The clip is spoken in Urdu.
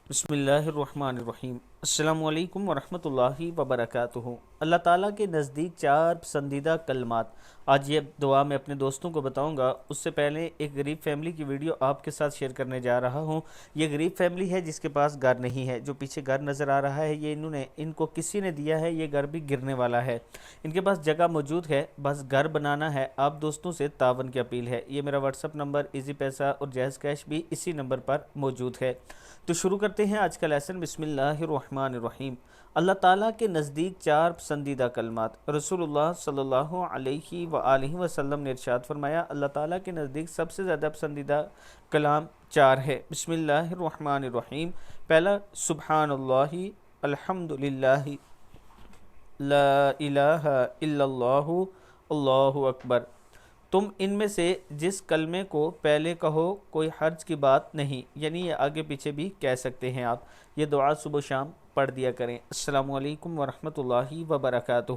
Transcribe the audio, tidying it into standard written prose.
بسم اللہ الرحمن الرحیم۔ السلام علیکم ورحمۃ اللہ وبرکاتہ۔ اللہ تعالیٰ کے نزدیک چار پسندیدہ کلمات، آج یہ دعا میں اپنے دوستوں کو بتاؤں گا۔ اس سے پہلے ایک غریب فیملی کی ویڈیو آپ کے ساتھ شیئر کرنے جا رہا ہوں۔ یہ غریب فیملی ہے جس کے پاس گھر نہیں ہے، جو پیچھے گھر نظر آ رہا ہے یہ ان کو کسی نے دیا ہے، یہ گھر بھی گرنے والا ہے۔ ان کے پاس جگہ موجود ہے، بس گھر بنانا ہے۔ آپ دوستوں سے تعاون کی اپیل ہے۔ یہ میرا واٹس ایپ نمبر، ایزی پیسہ اور جائز کیش بھی اسی نمبر پر موجود ہے۔ تو شروع کرتے ہیں آج کا لیسن۔ بسم اللہ الرحمن الرحیم۔ اللہ تعالیٰ کے نزدیک چار پسندیدہ کلمات۔ رسول اللہ صلی اللہ علیہ وآلہ وسلم نے ارشاد فرمایا، اللہ تعالیٰ کے نزدیک سب سے زیادہ پسندیدہ کلام چار ہے۔ بسم اللہ الرحمن الرحیم۔ پہلا، سبحان اللہ، الحمد للہ، لا الہ الا اللہ، اللہ اکبر۔ تم ان میں سے جس کلمے کو پہلے کہو کوئی حرج کی بات نہیں، یعنی یہ آگے پیچھے بھی کہہ سکتے ہیں آپ۔ یہ دعا صبح و شام پڑھ دیا کریں۔ السلام علیکم ورحمۃ اللہ وبرکاتہ۔